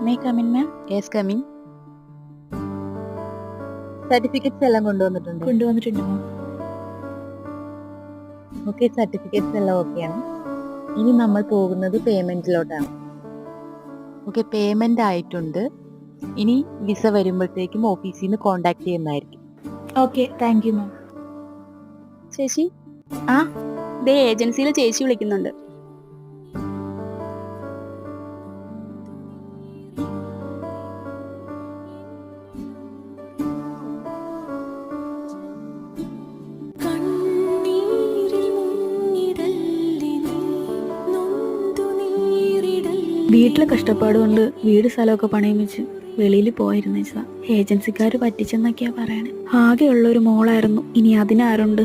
May come in ma'am? Yes coming. Certificates എല്ലാം കൊണ്ടുവന്നിട്ടുണ്ട് മാം. Okay, certificates എല്ലാം ഓക്കെയാണ്. ഇനി നമ്മൾ പോകുന്നത് പേയ്മെന്റിലോട്ടാണ്. ഓക്കെ, പേയ്മെന്റ് ആയിട്ടുണ്ട്. ഇനി വിസ വരുമ്പോഴത്തേക്കും ഓഫീസിൽ നിന്ന് കോണ്ടാക്ട് ചെയ്യുന്നതായിരിക്കും. Okay, thank you ma'am. ചേച്ചി, ആ ദേ ഏജൻസിയിൽ ചേച്ചി വിളിക്കുന്നുണ്ട്. വീട്ടിലെ കഷ്ടപ്പാട് കൊണ്ട് വീട് സ്ഥലമൊക്കെ പണയം വെച്ച് വെളിയിൽ പോയിരുന്നു വെച്ചാ ഏജൻസിക്കാർ പറ്റിച്ചെന്നൊക്കെയാ പറയണേ. ആകെയുള്ള ഒരു മോളായിരുന്നു, ഇനി അതിനാരുണ്ട്?